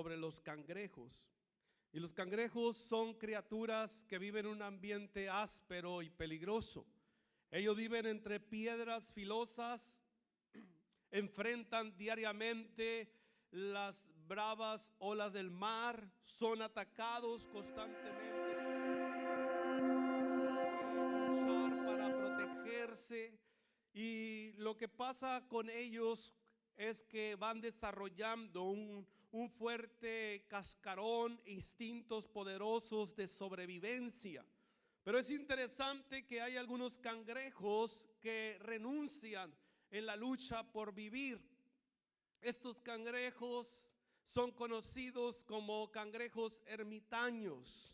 sobre los cangrejos. Y los cangrejos son criaturas que viven en un ambiente áspero y peligroso. Ellos viven entre piedras filosas, enfrentan diariamente las bravas olas del mar, son atacados constantemente, luchar para protegerse. Y lo que pasa con ellos es que van desarrollando un fuerte cascarón, instintos poderosos de sobrevivencia. Pero es interesante que hay algunos cangrejos que renuncian en la lucha por vivir. Estos cangrejos son conocidos como cangrejos ermitaños.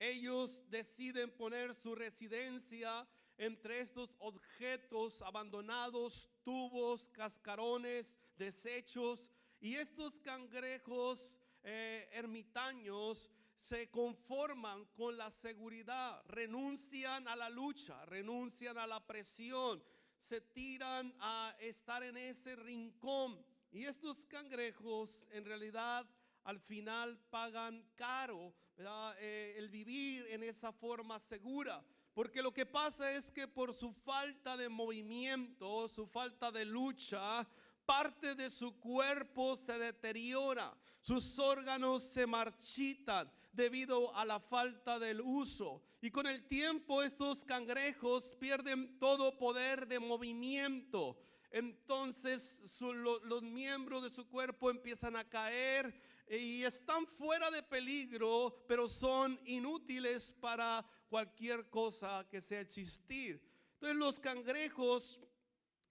Ellos deciden poner su residencia entre estos objetos abandonados, tubos, cascarones, desechos. Y estos cangrejos ermitaños se conforman con la seguridad, renuncian a la lucha, renuncian a la presión, se tiran a estar en ese rincón. Y estos cangrejos en realidad al final pagan caro, ¿verdad? El vivir en esa forma segura. Porque lo que pasa es que por su falta de movimiento, su falta de lucha, parte de su cuerpo se deteriora, sus órganos se marchitan debido a la falta del uso. Y con el tiempo estos cangrejos pierden todo poder de movimiento. Entonces los miembros de su cuerpo empiezan a caer y están fuera de peligro, pero son inútiles para cualquier cosa que sea existir. Entonces los cangrejos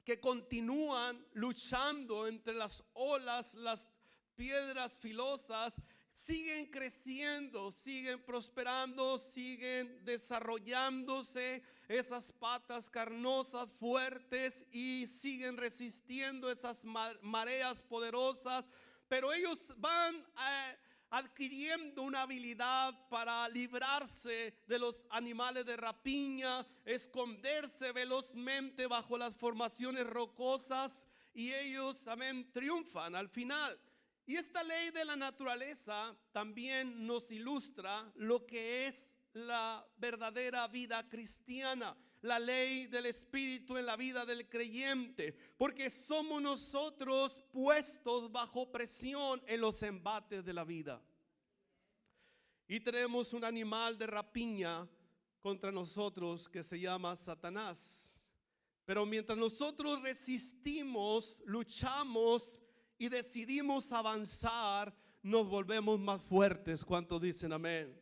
que continúan luchando entre las olas, las piedras filosas, siguen creciendo, siguen prosperando, siguen desarrollándose esas patas carnosas fuertes y siguen resistiendo esas mareas poderosas. Pero ellos van adquiriendo una habilidad para librarse de los animales de rapiña, esconderse velozmente bajo las formaciones rocosas, y ellos, amén, triunfan al final. Y esta ley de la naturaleza también nos ilustra lo que es la verdadera vida cristiana, la ley del Espíritu en la vida del creyente, porque somos nosotros puestos bajo presión en los embates de la vida. Y tenemos un animal de rapiña contra nosotros que se llama Satanás. Pero mientras nosotros resistimos, luchamos y decidimos avanzar, nos volvemos más fuertes. ¿Cuántos dicen amén?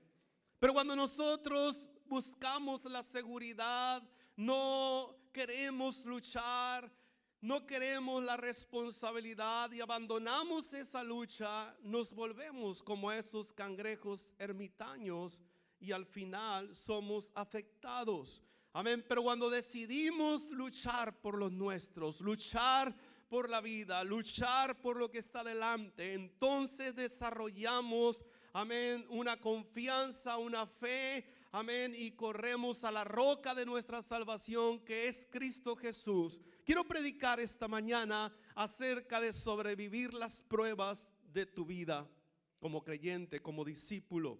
Pero cuando nosotros buscamos la seguridad, no queremos luchar, no queremos la responsabilidad y abandonamos esa lucha, nos volvemos como esos cangrejos ermitaños y al final somos afectados. Amén. Pero cuando decidimos luchar por los nuestros, luchar por la vida, luchar por lo que está delante, entonces desarrollamos, amén, una confianza, una fe, amén, y corremos a la roca de nuestra salvación, que es Cristo Jesús. Quiero predicar esta mañana acerca de sobrevivir las pruebas de tu vida como creyente, como discípulo.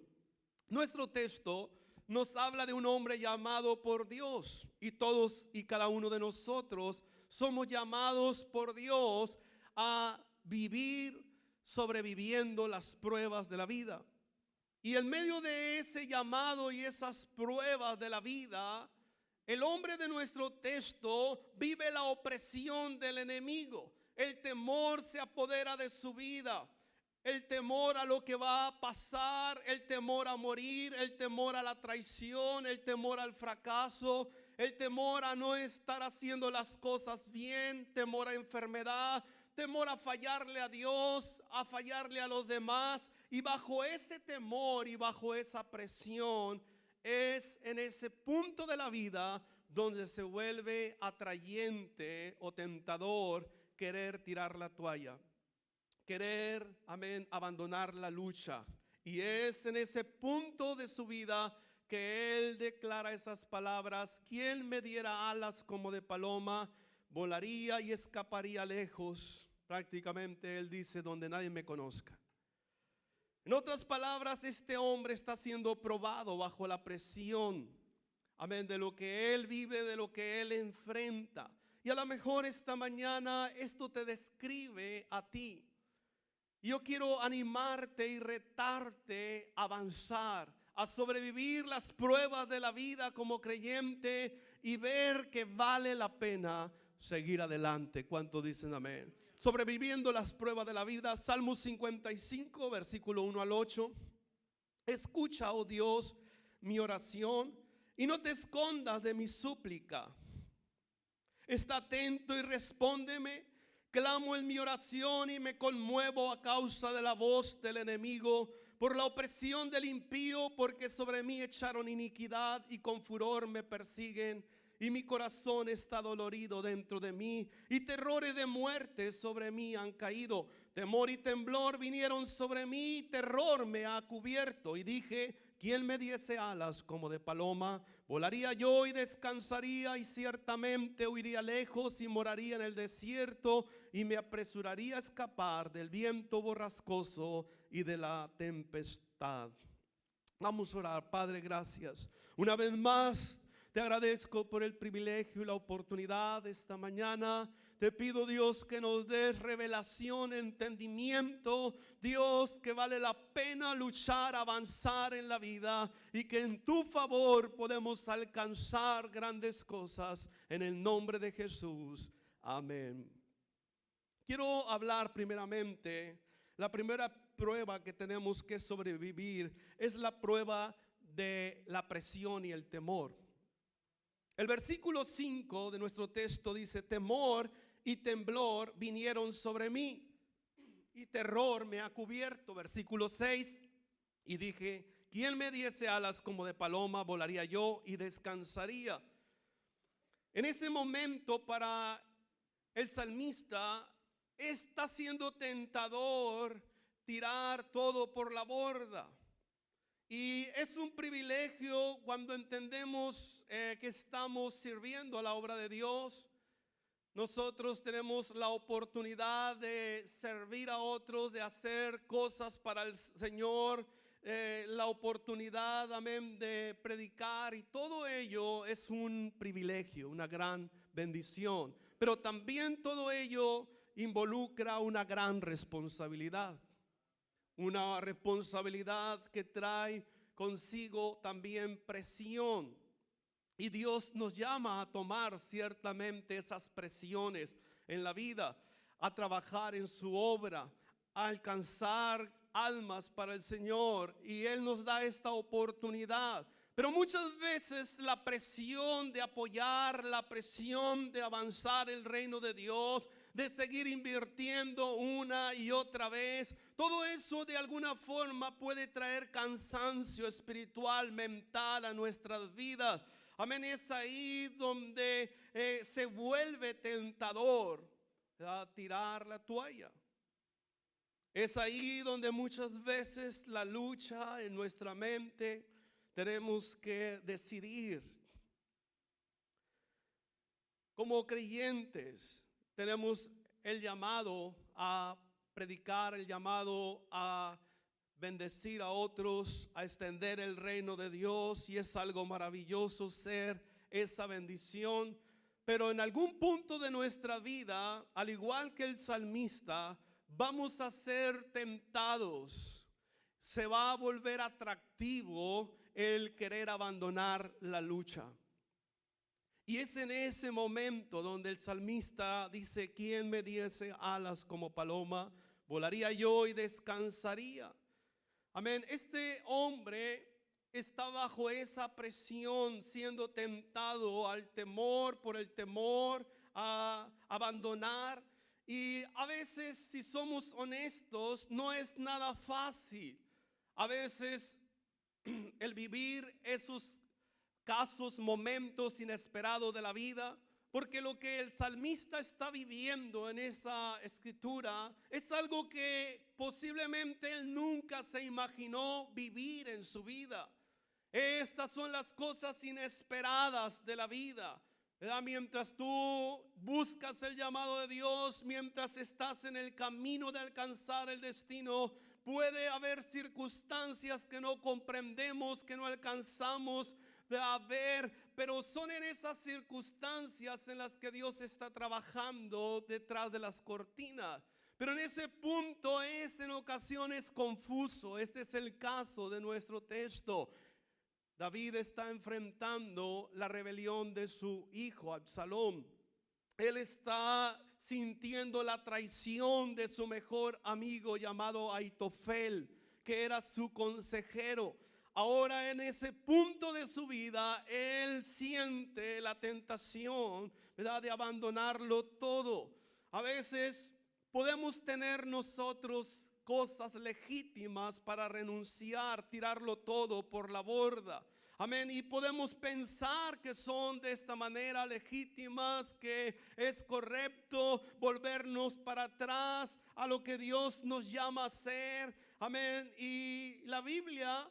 Nuestro texto nos habla de un hombre llamado por Dios, y todos y cada uno de nosotros somos llamados por Dios a vivir sobreviviendo las pruebas de la vida. Y en medio de ese llamado y esas pruebas de la vida, el hombre de nuestro texto vive la opresión del enemigo. El temor se apodera de su vida. El temor a lo que va a pasar, el temor a morir, el temor a la traición, el temor al fracaso, el temor a no estar haciendo las cosas bien, temor a enfermedad, temor a fallarle a Dios, a fallarle a los demás. Y bajo ese temor y bajo esa presión es en ese punto de la vida donde se vuelve atrayente o tentador querer tirar la toalla. Querer, amén, abandonar la lucha. Y es en ese punto de su vida que él declara esas palabras: quien me diera alas como de paloma, volaría y escaparía lejos. Prácticamente él dice: donde nadie me conozca. En otras palabras, este hombre está siendo probado bajo la presión, amén, de lo que él vive, de lo que él enfrenta. Y a lo mejor esta mañana esto te describe a ti. Yo quiero animarte y retarte a avanzar, a sobrevivir las pruebas de la vida como creyente y ver que vale la pena seguir adelante. ¿Cuántos dicen amén? Sobreviviendo las pruebas de la vida. Salmo 55, versículo 1 al 8. Escucha, oh Dios, mi oración y no te escondas de mi súplica. Está atento y respóndeme. Clamo en mi oración y me conmuevo a causa de la voz del enemigo, por la opresión del impío, porque sobre mí echaron iniquidad y con furor me persiguen. Y mi corazón está dolorido dentro de mí, y terrores de muerte sobre mí han caído. Temor y temblor vinieron sobre mí, y terror me ha cubierto. Y dije, ¿quién me diese alas como de paloma? Volaría yo y descansaría, y ciertamente huiría lejos y moraría en el desierto, y me apresuraría a escapar del viento borrascoso y de la tempestad. Vamos a orar. Padre, gracias. Una vez más te agradezco por el privilegio y la oportunidad de esta mañana. Te pido, Dios, que nos des revelación, entendimiento, Dios, que vale la pena luchar, avanzar en la vida y que en tu favor podemos alcanzar grandes cosas en el nombre de Jesús. Amén. Quiero hablar primeramente, la primera prueba que tenemos que sobrevivir es la prueba de la presión y el temor. El versículo 5 de nuestro texto dice, temor y temblor vinieron sobre mí y terror me ha cubierto. Versículo 6, y dije, ¿quién me diese alas como de paloma? Volaría yo y descansaría. En ese momento para el salmista está siendo tentador tirar todo por la borda. Y es un privilegio cuando entendemos que estamos sirviendo a la obra de Dios. Nosotros tenemos la oportunidad de servir a otros, de hacer cosas para el Señor, la oportunidad, amén, de predicar, y todo ello es un privilegio, una gran bendición. Pero también todo ello involucra una gran responsabilidad. Una responsabilidad que trae consigo también presión. Y Dios nos llama a tomar ciertamente esas presiones en la vida, a trabajar en su obra, a alcanzar almas para el Señor. Y Él nos da esta oportunidad. Pero muchas veces la presión de apoyar, la presión de avanzar el reino de Dios, de seguir invirtiendo una y otra vez, todo eso de alguna forma puede traer cansancio espiritual, mental a nuestras vidas. Amén, es ahí donde se vuelve tentador a tirar la toalla. Es ahí donde muchas veces la lucha en nuestra mente tenemos que decidir. Como creyentes tenemos el llamado a predicar, el llamado a bendecir a otros, a extender el reino de Dios, y es algo maravilloso ser esa bendición. Pero en algún punto de nuestra vida, al igual que el salmista, vamos a ser tentados. Se va a volver atractivo el querer abandonar la lucha. Y es en ese momento donde el salmista dice, ¿quién me diese alas como paloma? Volaría yo y descansaría. Amén. Este hombre está bajo esa presión, siendo tentado al temor, por el temor a abandonar. Y a veces, si somos honestos, no es nada fácil. A veces el vivir esos casos, momentos inesperados de la vida, porque lo que el salmista está viviendo en esa escritura es algo que posiblemente él nunca se imaginó vivir en su vida. Estas son las cosas inesperadas de la vida, ¿verdad? Mientras tú buscas el llamado de Dios, mientras estás en el camino de alcanzar el destino, puede haber circunstancias que no comprendemos, que no alcanzamos a ver, pero son en esas circunstancias en las que Dios está trabajando detrás de las cortinas. Pero en ese punto es en ocasiones confuso. Este es el caso de nuestro texto. David está enfrentando la rebelión de su hijo Absalón. Él está sintiendo la traición de su mejor amigo llamado Aitofel, que era su consejero. Ahora en ese punto de su vida, él siente la tentación, ¿verdad?, de abandonarlo todo. A veces podemos tener nosotros cosas legítimas para renunciar, tirarlo todo por la borda. Amén. Y podemos pensar que son de esta manera legítimas, que es correcto volvernos para atrás a lo que Dios nos llama a hacer. Amén. Y la Biblia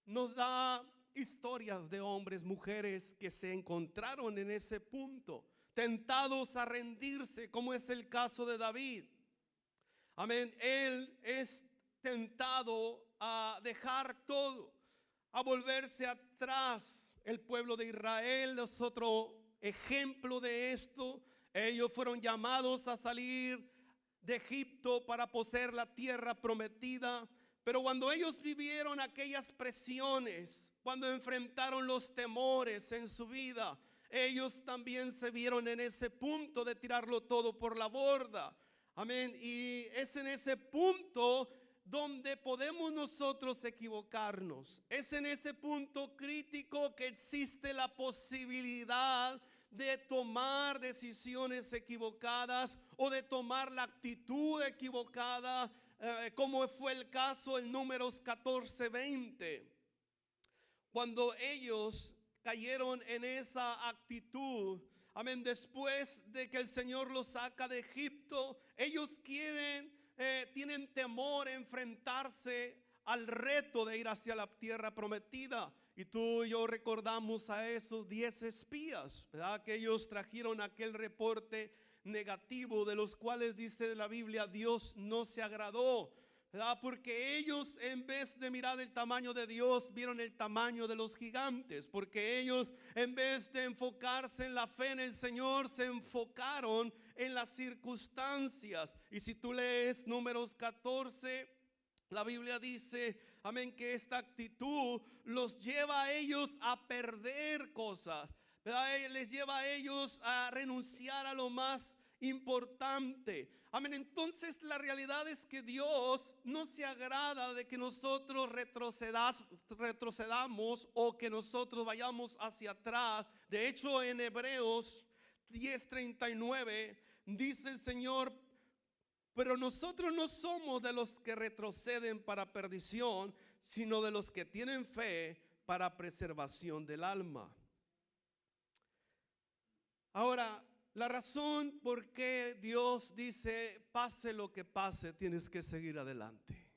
nos da historias de hombres, mujeres que se encontraron en ese punto, tentados a rendirse, como es el caso de David. Amén. Él es tentado a dejar todo, a volverse atrás. El pueblo de Israel es otro ejemplo de esto. Ellos fueron llamados a salir de Egipto para poseer la tierra prometida. Pero cuando ellos vivieron aquellas presiones, cuando enfrentaron los temores en su vida, ellos también se vieron en ese punto de tirarlo todo por la borda. Amén. Y es en ese punto donde podemos nosotros equivocarnos. Es en ese punto crítico que existe la posibilidad de tomar decisiones equivocadas o de tomar la actitud equivocada, como fue el caso en Números 14:20. Cuando ellos cayeron en esa actitud, amén, después de que el Señor los saca de Egipto, ellos tienen temor a enfrentarse al reto de ir hacia la tierra prometida. Y tú y yo recordamos a esos 10 espías, ¿verdad?, que ellos trajeron aquel reporte negativo, de los cuales dice la Biblia, Dios no se agradó, ¿verdad?, porque ellos, en vez de mirar el tamaño de Dios, vieron el tamaño de los gigantes. Porque ellos, en vez de enfocarse en la fe en el Señor, se enfocaron en las circunstancias. Y si tú lees Números 14, la Biblia dice, amén, que esta actitud los lleva a ellos a perder cosas, ¿verdad? Les lleva a ellos a renunciar a lo más importante. Amén. Entonces la realidad es que Dios no se agrada de que nosotros retrocedamos o que nosotros vayamos hacia atrás. De hecho, en Hebreos 10:39 dice el Señor: pero nosotros no somos de los que retroceden para perdición, sino de los que tienen fe para preservación del alma. Ahora, la razón por qué Dios dice, pase lo que pase, tienes que seguir adelante.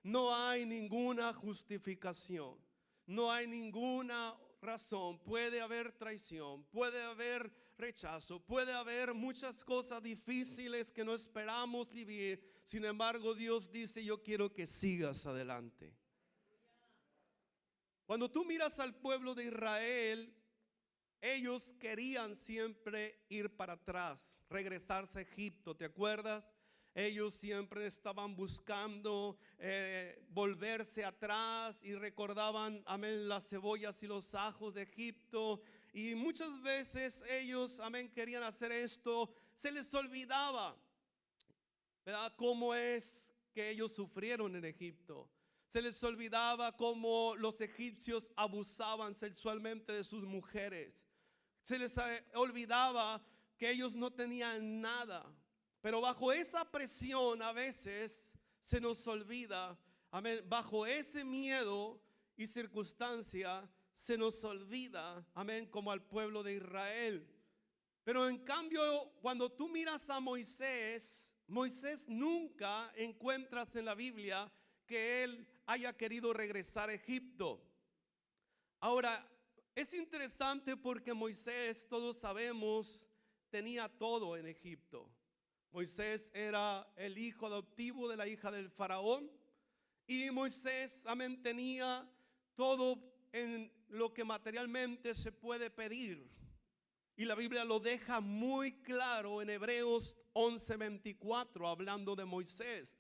No hay ninguna justificación, no hay ninguna razón. Puede haber traición, puede haber rechazo, puede haber muchas cosas difíciles que no esperamos vivir. Sin embargo, Dios dice, yo quiero que sigas adelante. Cuando tú miras al pueblo de Israel, ellos querían siempre ir para atrás, regresarse a Egipto, ¿te acuerdas? Ellos siempre estaban buscando volverse atrás y recordaban, amén, las cebollas y los ajos de Egipto. Y muchas veces ellos, amén, querían hacer esto. Se les olvidaba, ¿verdad?, cómo es que ellos sufrieron en Egipto. Se les olvidaba cómo los egipcios abusaban sexualmente de sus mujeres. Se les olvidaba que ellos no tenían nada. Pero bajo esa presión a veces se nos olvida, amén, bajo ese miedo y circunstancia se nos olvida, amén, como al pueblo de Israel. Pero en cambio, cuando tú miras a Moisés nunca encuentras en la Biblia que él haya querido regresar a Egipto. Ahora, es interesante porque Moisés, todos sabemos, tenía todo en Egipto. Moisés era el hijo adoptivo de la hija del faraón. Y Moisés, amén, tenía todo en lo que materialmente se puede pedir. Y la Biblia lo deja muy claro en Hebreos 11:24, hablando de Moisés.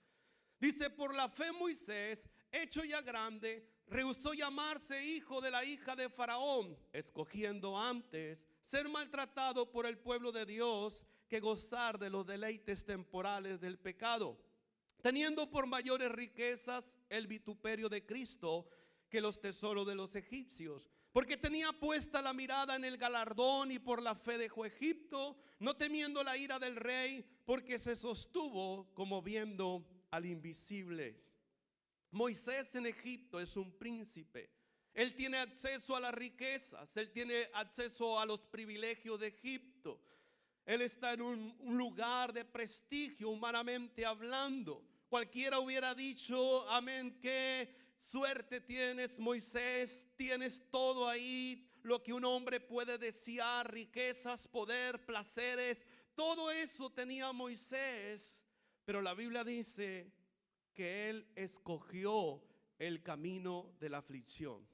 Dice, por la fe Moisés, hecho ya grande, rehusó llamarse hijo de la hija de Faraón, escogiendo antes ser maltratado por el pueblo de Dios que gozar de los deleites temporales del pecado, teniendo por mayores riquezas el vituperio de Cristo que los tesoros de los egipcios, porque tenía puesta la mirada en el galardón, y por la fe dejó Egipto, no temiendo la ira del rey, porque se sostuvo como viendo al invisible. Moisés en Egipto es un príncipe. Él tiene acceso a las riquezas, él tiene acceso a los privilegios de Egipto. Él está en un lugar de prestigio humanamente hablando. Cualquiera hubiera dicho, amén, qué suerte tienes, Moisés, tienes todo ahí, lo que un hombre puede desear, riquezas, poder, placeres, todo eso tenía Moisés. Pero la Biblia dice que él escogió el camino de la aflicción.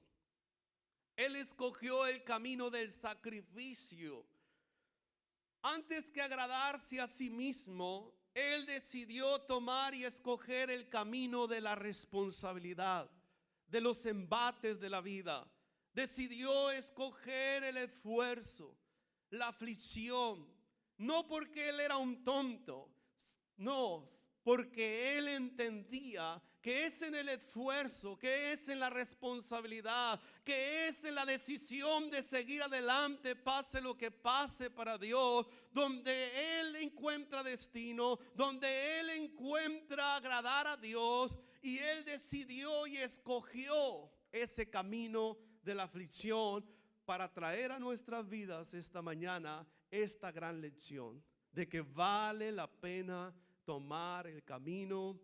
Él escogió el camino del sacrificio. Antes que agradarse a sí mismo, él decidió tomar y escoger el camino de la responsabilidad, de los embates de la vida. Decidió escoger el esfuerzo, la aflicción, no porque él era un tonto, no, porque él entendía que es en el esfuerzo, que es en la responsabilidad, que es en la decisión de seguir adelante, pase lo que pase para Dios, donde él encuentra destino, donde él encuentra agradar a Dios, y él decidió y escogió ese camino de la aflicción para traer a nuestras vidas esta mañana esta gran lección de que vale la pena tomar el camino,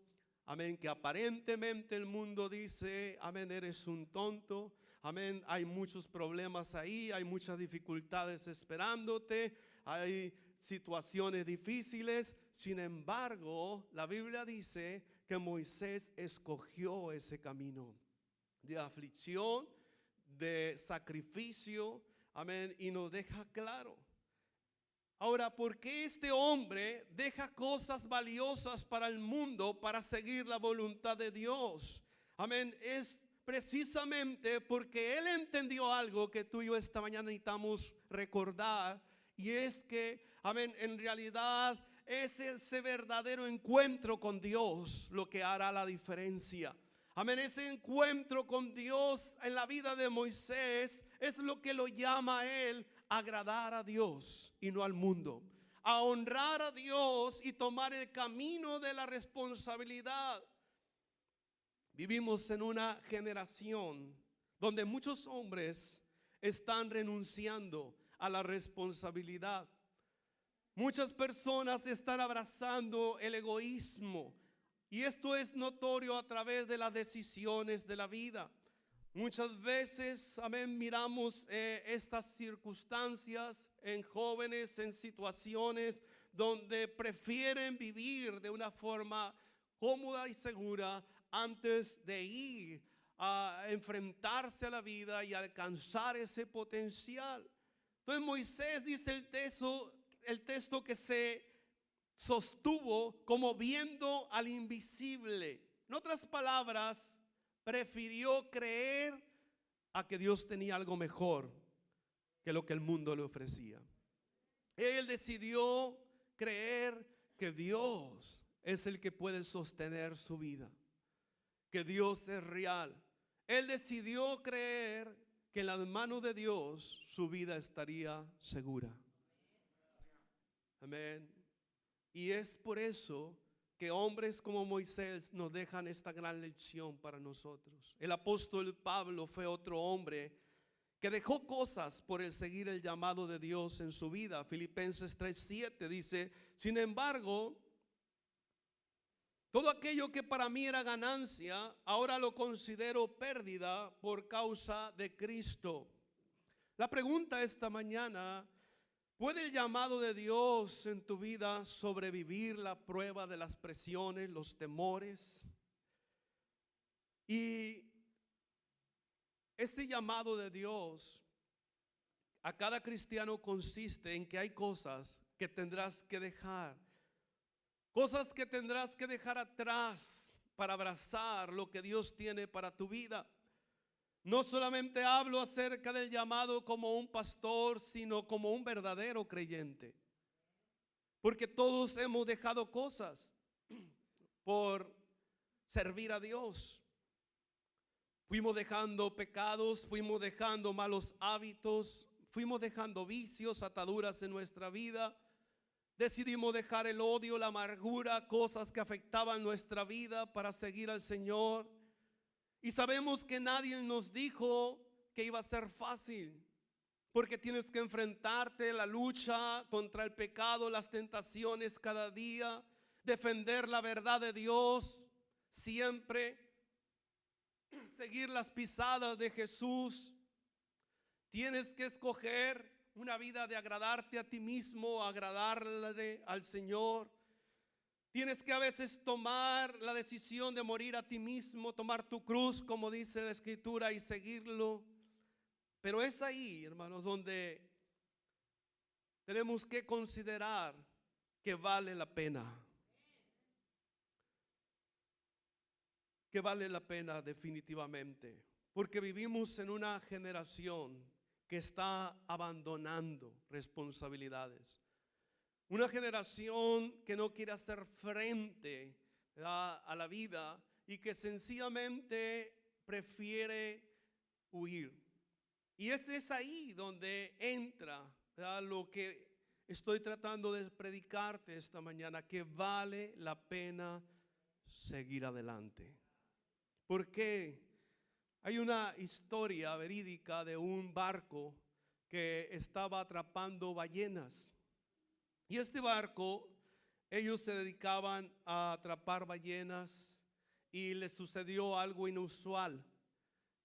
amén, que aparentemente el mundo dice, amén, eres un tonto, amén, hay muchos problemas ahí, hay muchas dificultades esperándote, hay situaciones difíciles. Sin embargo, la Biblia dice que Moisés escogió ese camino de aflicción, de sacrificio, amén, y nos deja claro. Ahora, ¿por qué este hombre deja cosas valiosas para el mundo para seguir la voluntad de Dios? Amén, es precisamente porque él entendió algo que tú y yo esta mañana necesitamos recordar, y es que, amén, en realidad es ese verdadero encuentro con Dios lo que hará la diferencia. Amén, ese encuentro con Dios en la vida de Moisés es lo que lo llama a él agradar a Dios y no al mundo, a honrar a Dios y tomar el camino de la responsabilidad. Vivimos en una generación donde muchos hombres están renunciando a la responsabilidad. Muchas personas están abrazando el egoísmo, y esto es notorio a través de las decisiones de la vida. Muchas veces, amén, miramos estas circunstancias en jóvenes, en situaciones donde prefieren vivir de una forma cómoda y segura antes de ir a enfrentarse a la vida y alcanzar ese potencial. Entonces Moisés, dice el texto que se sostuvo como viendo al invisible. En otras palabras, prefirió creer a que Dios tenía algo mejor que lo que el mundo le ofrecía. Él decidió creer que Dios es el que puede sostener su vida, que Dios es real. Él decidió creer que en las manos de Dios su vida estaría segura. Amén. Y es por eso que hombres como Moisés nos dejan esta gran lección para nosotros. El apóstol Pablo fue otro hombre que dejó cosas por el seguir el llamado de Dios en su vida. Filipenses 3:7 dice, sin embargo, todo aquello que para mí era ganancia, ahora lo considero pérdida por causa de Cristo. La pregunta esta mañana: ¿puede el llamado de Dios en tu vida sobrevivir la prueba de las presiones, los temores? Y este llamado de Dios a cada cristiano consiste en que hay cosas que tendrás que dejar. Cosas que tendrás que dejar atrás para abrazar lo que Dios tiene para tu vida. No solamente hablo acerca del llamado como un pastor, sino como un verdadero creyente. Porque todos hemos dejado cosas por servir a Dios. Fuimos dejando pecados, fuimos dejando malos hábitos, fuimos dejando vicios, ataduras en nuestra vida. Decidimos dejar el odio, la amargura, cosas que afectaban nuestra vida para seguir al Señor. Y sabemos que nadie nos dijo que iba a ser fácil, porque tienes que enfrentarte a la lucha contra el pecado, las tentaciones cada día, defender la verdad de Dios siempre, seguir las pisadas de Jesús. Tienes que escoger una vida de agradarte a ti mismo, agradarle al Señor. Tienes que a veces tomar la decisión de morir a ti mismo, tomar tu cruz, como dice la Escritura, y seguirlo. Pero es ahí, hermanos, donde tenemos que considerar que vale la pena. Que vale la pena definitivamente. Porque vivimos en una generación que está abandonando responsabilidades. Una generación que no quiere hacer frente a la vida y que sencillamente prefiere huir. Y es ahí donde entra lo que estoy tratando de predicarte esta mañana, que vale la pena seguir adelante. Porque hay una historia verídica de un barco que estaba atrapando ballenas. Y este barco, ellos se dedicaban a atrapar ballenas y les sucedió algo inusual.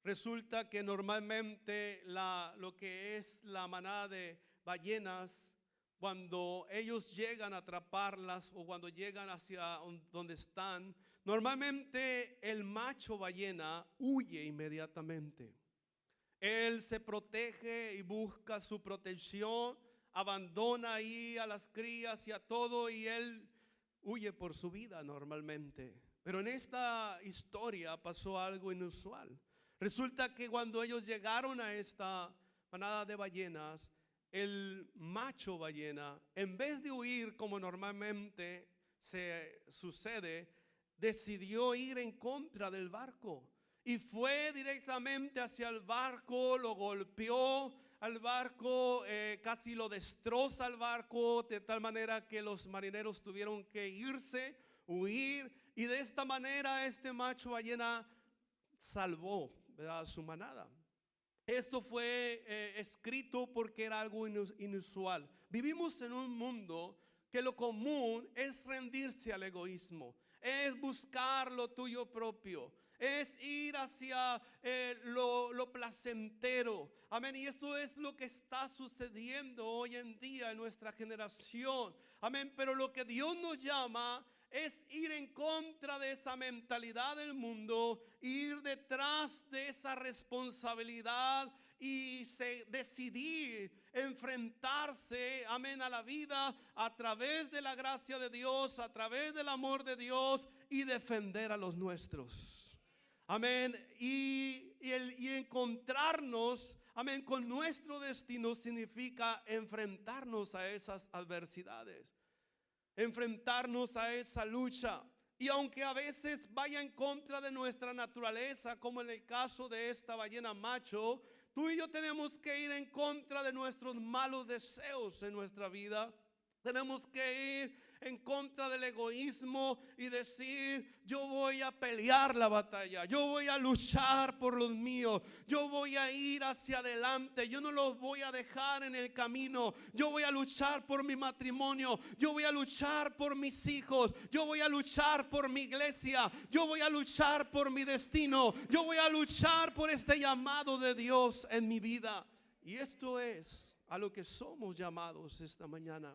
Resulta que normalmente lo que es la manada de ballenas, cuando ellos llegan a atraparlas o cuando llegan hacia donde están, normalmente el macho ballena huye inmediatamente. Él se protege y busca su protección, abandona ahí a las crías y a todo, y él huye por su vida normalmente. Pero en esta historia pasó algo inusual. Resulta que cuando ellos llegaron a esta manada de ballenas, el macho ballena, en vez de huir como normalmente se sucede, decidió ir en contra del barco. Y fue directamente hacia el barco, lo golpeó al barco, casi lo destroza al barco, de tal manera que los marineros tuvieron que irse, huir. Y de esta manera este macho ballena salvó, ¿verdad?, a su manada. Esto fue escrito porque era algo inusual. Vivimos en un mundo que lo común es rendirse al egoísmo, es buscar lo tuyo propio, es ir hacia lo placentero. Amén. Y esto es lo que está sucediendo hoy en día en nuestra generación. Amén. Pero lo que Dios nos llama es ir en contra de esa mentalidad del mundo, ir detrás de esa responsabilidad y decidir enfrentarse, amén, a la vida a través de la gracia de Dios, a través del amor de Dios, y defender a los nuestros. Amén. Y encontrarnos, amén, con nuestro destino significa enfrentarnos a esas adversidades, enfrentarnos a esa lucha. Y aunque a veces vaya en contra de nuestra naturaleza, como en el caso de esta ballena macho, tú y yo tenemos que ir en contra de nuestros malos deseos en nuestra vida. Tenemos que ir en contra del egoísmo y decir: yo voy a pelear la batalla, yo voy a luchar por los míos, yo voy a ir hacia adelante, yo no los voy a dejar en el camino, yo voy a luchar por mi matrimonio, yo voy a luchar por mis hijos, yo voy a luchar por mi iglesia, yo voy a luchar por mi destino, yo voy a luchar por este llamado de Dios en mi vida. Y esto es a lo que somos llamados esta mañana.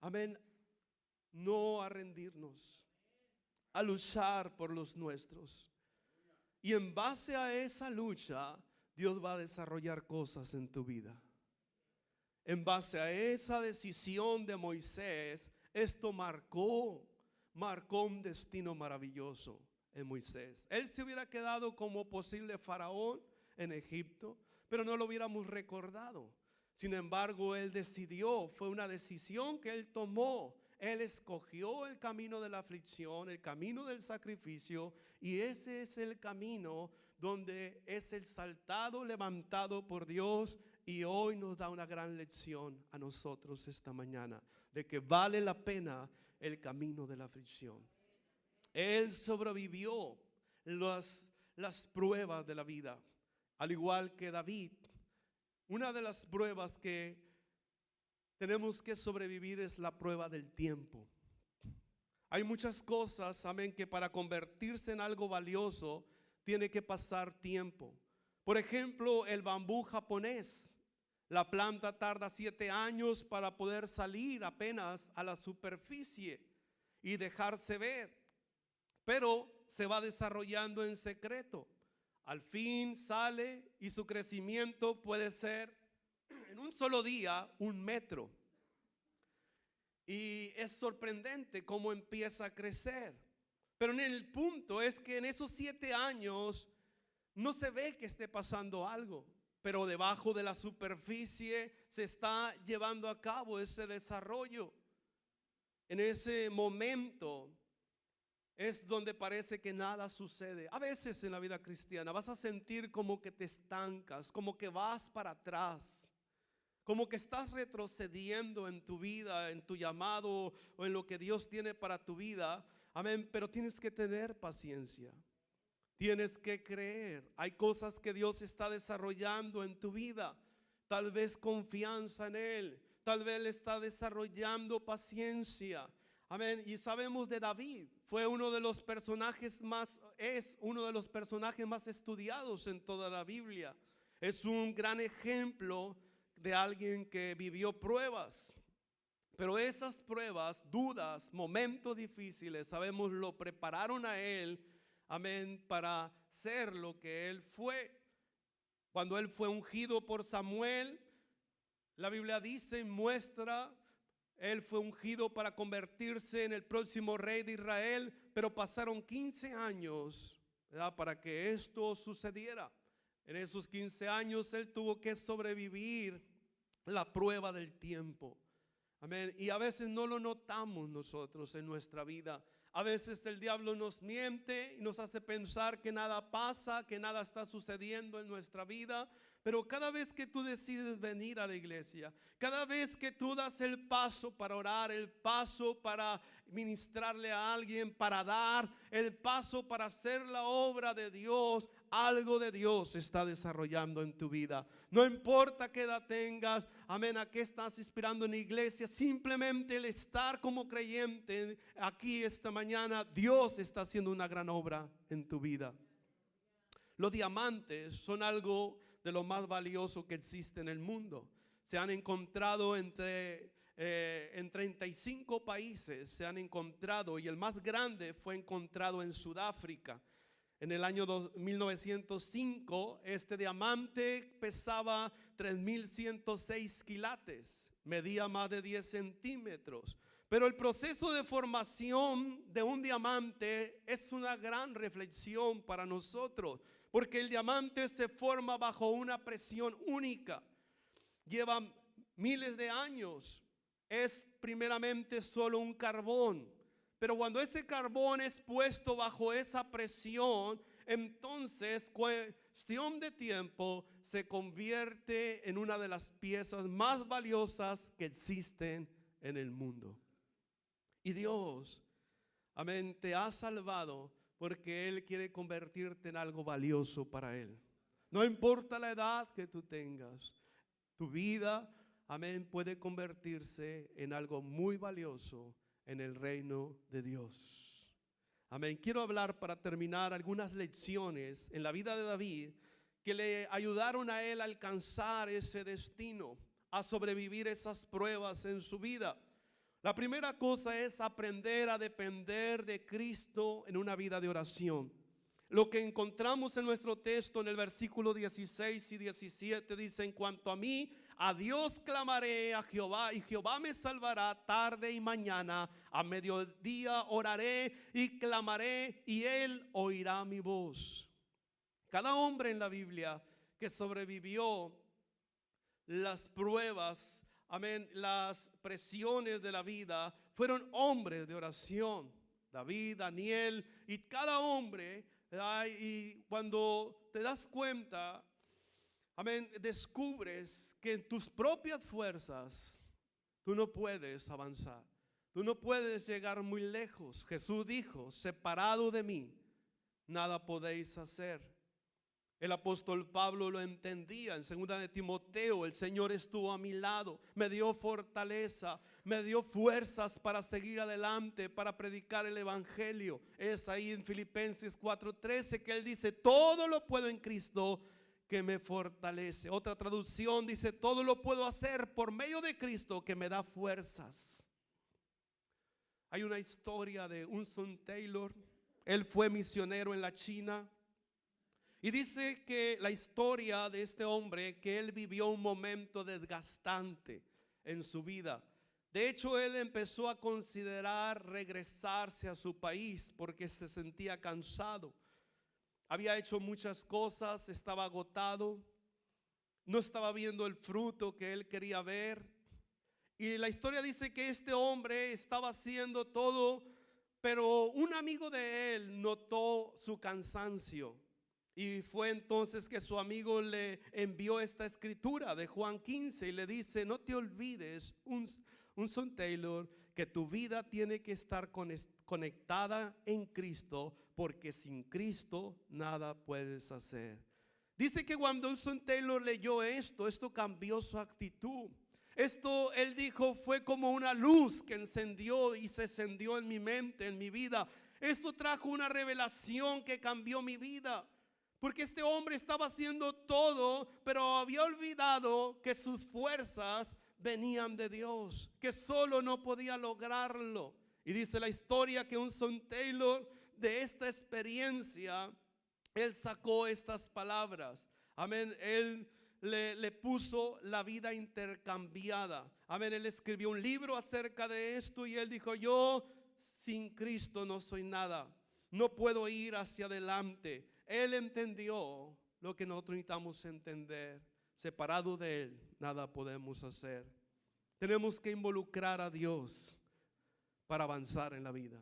Amén. No a rendirnos, a luchar por los nuestros. Y en base a esa lucha, Dios va a desarrollar cosas en tu vida. En base a esa decisión de Moisés, esto marcó un destino maravilloso en Moisés. Él se hubiera quedado como posible faraón en Egipto, pero no lo hubiéramos recordado. Sin embargo, él decidió, fue una decisión que él tomó. Él escogió el camino de la aflicción, el camino del sacrificio, y ese es el camino donde es exaltado, levantado por Dios, y hoy nos da una gran lección a nosotros esta mañana, de que vale la pena el camino de la aflicción. Él sobrevivió las pruebas de la vida, al igual que David. Una de las pruebas que tenemos que sobrevivir es la prueba del tiempo. Hay muchas cosas, amén, que para convertirse en algo valioso tiene que pasar tiempo. Por ejemplo, el bambú japonés. La planta tarda 7 años para poder salir apenas a la superficie y dejarse ver, pero se va desarrollando en secreto. Al fin sale y su crecimiento puede ser en un solo día 1 metro. Y es sorprendente cómo empieza a crecer. Pero en el punto es que en esos 7 años no se ve que esté pasando algo, pero debajo de la superficie se está llevando a cabo ese desarrollo. En ese momento es donde parece que nada sucede. A veces en la vida cristiana vas a sentir como que te estancas, como que vas para atrás, como que estás retrocediendo en tu vida, en tu llamado o en lo que Dios tiene para tu vida. Amén, pero tienes que tener paciencia. Tienes que creer. Hay cosas que Dios está desarrollando en tu vida. Tal vez confianza en Él. Tal vez Él está desarrollando paciencia. Amén. Y sabemos de David. Es uno de los personajes más estudiados en toda la Biblia. Es un gran ejemplo de alguien que vivió pruebas. Pero esas pruebas, dudas, momentos difíciles, sabemos, lo prepararon a él, amén, para ser lo que él fue. Cuando él fue ungido por Samuel, la Biblia dice y muestra, él fue ungido para convertirse en el próximo rey de Israel, pero pasaron 15 años, ¿verdad?, para que esto sucediera. En esos 15 años él tuvo que sobrevivir la prueba del tiempo. Amén. Y a veces no lo notamos nosotros en nuestra vida. A veces el diablo nos miente y nos hace pensar que nada pasa, que nada está sucediendo en nuestra vida. Pero cada vez que tú decides venir a la iglesia, cada vez que tú das el paso para orar, el paso para ministrarle a alguien, para dar, el paso para hacer la obra de Dios, algo de Dios se está desarrollando en tu vida. No importa qué edad tengas, amén, a qué estás inspirando en la iglesia, simplemente el estar como creyente aquí esta mañana, Dios está haciendo una gran obra en tu vida. Los diamantes son algo de lo más valioso que existe en el mundo. Se han encontrado en 35 países, se han encontrado, y el más grande fue encontrado en Sudáfrica. En el año 1905, este diamante pesaba 3.106 quilates, medía más de 10 centímetros. Pero el proceso de formación de un diamante es una gran reflexión para nosotros, porque el diamante se forma bajo una presión única. Lleva miles de años. Es primeramente solo un carbón. Pero cuando ese carbón es puesto bajo esa presión, entonces, cuestión de tiempo, se convierte en una de las piezas más valiosas que existen en el mundo. Y Dios, amén, te ha salvado porque Él quiere convertirte en algo valioso para Él. No importa la edad que tú tengas, tu vida, amén, puede convertirse en algo muy valioso en el reino de Dios. Amén. Quiero hablar para terminar algunas lecciones en la vida de David que le ayudaron a él a alcanzar ese destino, a sobrevivir esas pruebas en su vida. La primera cosa es aprender a depender de Cristo en una vida de oración. Lo que encontramos en nuestro texto en el versículo 16 y 17 dice: en cuanto a mí, a Dios clamaré, a Jehová, y Jehová me salvará tarde y mañana. A mediodía oraré y clamaré, y él oirá mi voz. Cada hombre en la Biblia que sobrevivió las pruebas, amén, las presiones de la vida, fueron hombres de oración. David, Daniel, y cada hombre, y cuando te das cuenta, amén, descubres que en tus propias fuerzas tú no puedes avanzar, tú no puedes llegar muy lejos. Jesús dijo: separado de mí, nada podéis hacer. El apóstol Pablo lo entendía en 2 de Timoteo: el Señor estuvo a mi lado, me dio fortaleza, me dio fuerzas para seguir adelante, para predicar el evangelio. Es ahí en Filipenses 4:13 que él dice: todo lo puedo en Cristo que me fortalece. Otra traducción dice: todo lo puedo hacer por medio de Cristo que me da fuerzas. Hay una historia de Hudson Taylor. Él fue misionero en la China. Y dice que la historia de este hombre, que él vivió un momento desgastante en su vida. De hecho, él empezó a considerar regresarse a su país porque se sentía cansado. Había hecho muchas cosas, estaba agotado, no estaba viendo el fruto que él quería ver. Y la historia dice que este hombre estaba haciendo todo, pero un amigo de él notó su cansancio. Y fue entonces que su amigo le envió esta escritura de Juan 15 y le dice: no te olvides, Hudson Taylor, que tu vida tiene que estar conectada en Cristo, porque sin Cristo nada puedes hacer. Dice que cuando Hudson Taylor leyó esto cambió su actitud. Esto, él dijo, fue como una luz que encendió y se encendió en mi mente, en mi vida. Esto trajo una revelación que cambió mi vida. Porque este hombre estaba haciendo todo, pero había olvidado que sus fuerzas venían de Dios, que solo no podía lograrlo. Y dice la historia que Hudson Taylor, de esta experiencia, él sacó estas palabras. Amén. Él le puso la vida intercambiada. Amén. Él escribió un libro acerca de esto y él dijo: yo sin Cristo no soy nada, no puedo ir hacia adelante. Él entendió lo que nosotros necesitamos entender. Separado de Él, nada podemos hacer. Tenemos que involucrar a Dios para avanzar en la vida,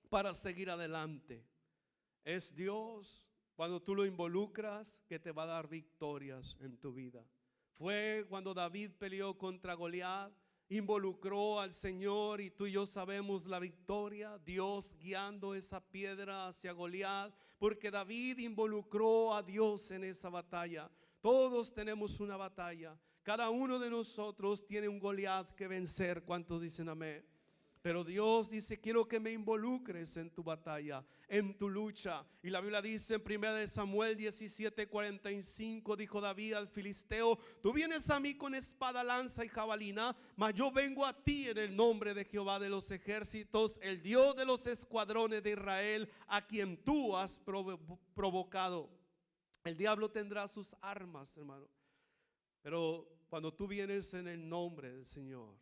para seguir adelante. Es Dios, cuando tú lo involucras, que te va a dar victorias en tu vida. Fue cuando David peleó contra Goliat, involucró al Señor, y tú y yo sabemos la victoria, Dios guiando esa piedra hacia Goliat, porque David involucró a Dios en esa batalla. Todos tenemos una batalla, cada uno de nosotros tiene un Goliat que vencer. ¿Cuántos dicen amén? Pero Dios dice: quiero que me involucres en tu batalla, en tu lucha. Y la Biblia dice en 1 Samuel 17:45, dijo David al filisteo: tú vienes a mí con espada, lanza y jabalina, mas yo vengo a ti en el nombre de Jehová de los ejércitos, el Dios de los escuadrones de Israel, a quien tú has provocado. El diablo tendrá sus armas, hermano, pero cuando tú vienes en el nombre del Señor,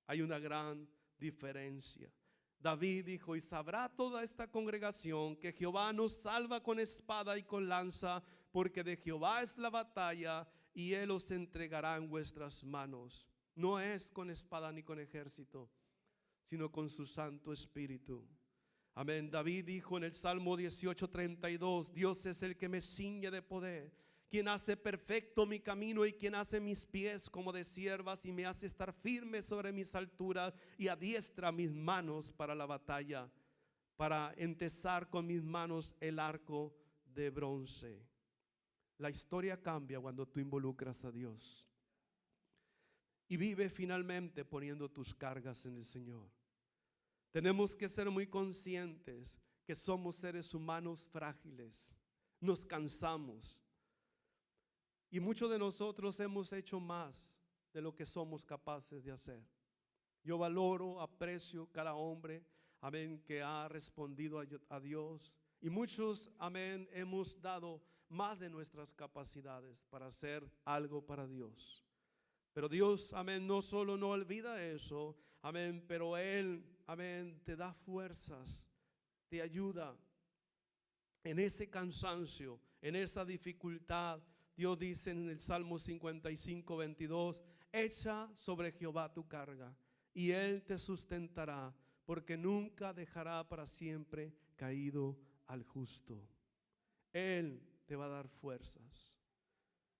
hay una gran diferencia. David dijo: y sabrá toda esta congregación que Jehová nos salva con espada y con lanza, porque de Jehová es la batalla y él os entregará en vuestras manos. No es con espada ni con ejército, sino con su Santo Espíritu. Amén. David dijo en el Salmo 18:32: Dios es el que me ciñe de poder, quien hace perfecto mi camino y quien hace mis pies como de ciervas y me hace estar firme sobre mis alturas y adiestra mis manos para la batalla, para entesar con mis manos el arco de bronce. La historia cambia cuando tú involucras a Dios y vive finalmente poniendo tus cargas en el Señor. Tenemos que ser muy conscientes que somos seres humanos frágiles, nos cansamos. Y muchos de nosotros hemos hecho más de lo que somos capaces de hacer. Yo valoro, aprecio cada hombre, amén, que ha respondido a Dios, Y muchos, amén, hemos dado más de nuestras capacidades para hacer algo para Dios. Pero Dios, amén, no solo no olvida eso, amén, pero Él, amén, te da fuerzas, te ayuda en ese cansancio, en esa dificultad. Dios dice en el Salmo 55, 22, echa sobre Jehová tu carga y Él te sustentará, porque nunca dejará para siempre caído al justo. Él te va a dar fuerzas.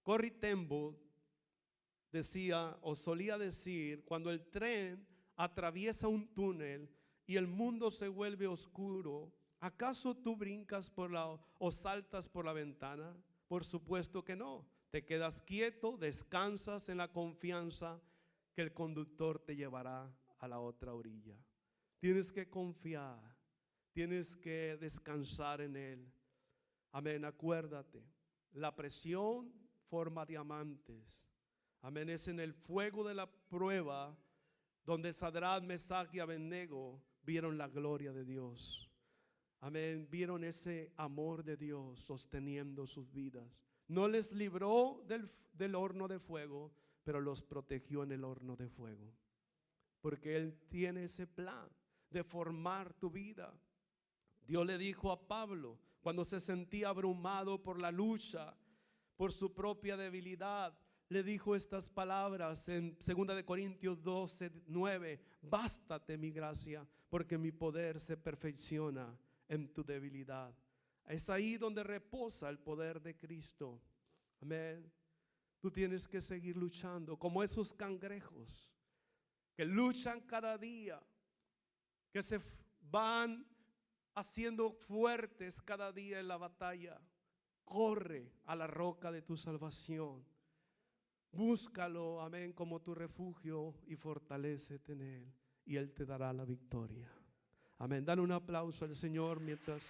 Corrie ten Boom decía o solía decir, cuando el tren atraviesa un túnel y el mundo se vuelve oscuro, ¿acaso tú brincas o saltas por la ventana? Por supuesto que no. Te quedas quieto, descansas en la confianza que el conductor te llevará a la otra orilla. Tienes que confiar, tienes que descansar en Él. Amén, acuérdate, la presión forma diamantes. Amén, es en el fuego de la prueba donde Sadrach, Mesach y Abednego vieron la gloria de Dios. Amén, vieron ese amor de Dios sosteniendo sus vidas. No les libró del horno de fuego, pero los protegió en el horno de fuego. Porque Él tiene ese plan de formar tu vida. Dios le dijo a Pablo, cuando se sentía abrumado por la lucha, por su propia debilidad, le dijo estas palabras en 2 Corintios 12, 9, bástate mi gracia, porque mi poder se perfecciona en tu debilidad. Es ahí donde reposa el poder de Cristo. Amén. Tú tienes que seguir luchando como esos cangrejos que luchan cada día, que se van haciendo fuertes cada día en la batalla. Corre a la roca de tu salvación. Búscalo, amén, como tu refugio y fortalécete en Él y Él te dará la victoria. Amén. Dale un aplauso al Señor mientras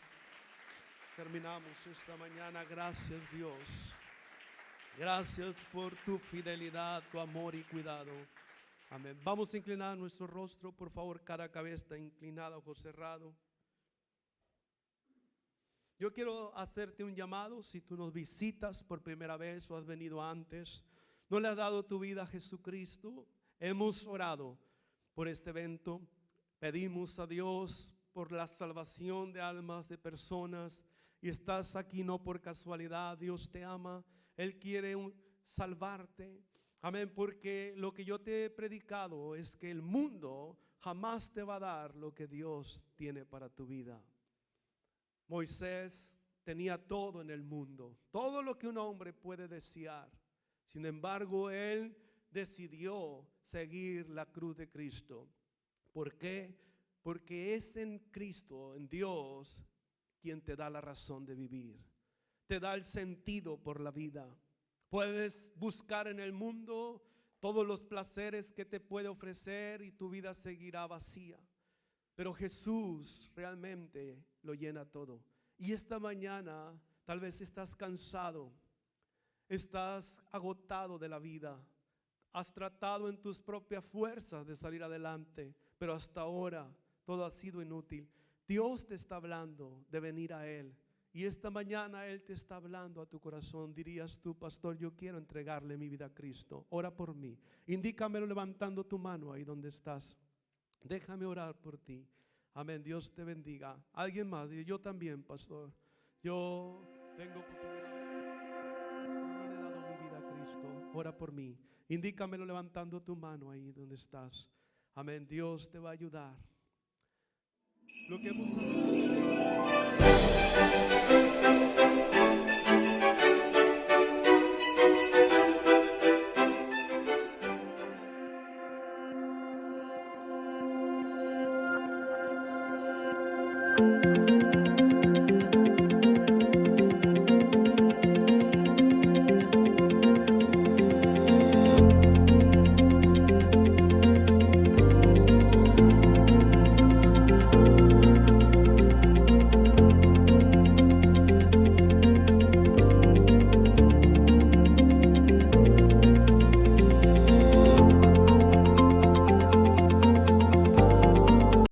terminamos esta mañana. Gracias, Dios. Gracias por tu fidelidad, tu amor y cuidado. Amén. Vamos a inclinar nuestro rostro, por favor, cara, cabeza inclinada, ojos cerrados. Yo quiero hacerte un llamado. Si tú nos visitas por primera vez o has venido antes, no le has dado tu vida a Jesucristo, hemos orado por este evento. Pedimos a Dios por la salvación de almas, de personas, y estás aquí no por casualidad. Dios te ama, Él quiere salvarte. Amén, porque lo que yo te he predicado es que el mundo jamás te va a dar lo que Dios tiene para tu vida. Moisés tenía todo en el mundo, todo lo que un hombre puede desear. Sin embargo, él decidió seguir la cruz de Cristo. ¿Por qué? Porque es en Cristo, en Dios, quien te da la razón de vivir. Te da el sentido por la vida. Puedes buscar en el mundo todos los placeres que te puede ofrecer y tu vida seguirá vacía. Pero Jesús realmente lo llena todo. Y esta mañana tal vez estás cansado, estás agotado de la vida, has tratado en tus propias fuerzas de salir adelante, pero hasta ahora todo ha sido inútil. Dios te está hablando de venir a Él. Y esta mañana Él te está hablando a tu corazón. Dirías tú, pastor, yo quiero entregarle mi vida a Cristo. Ora por mí. Indícamelo levantando tu mano ahí donde estás. Déjame orar por ti. Amén. Dios te bendiga. Alguien más. Yo también, pastor. Yo vengo por primera vez. No le he dado mi vida a Cristo. Ora por mí. Indícamelo levantando tu mano ahí donde estás. Amén. Dios te va a ayudar. Lo que hemos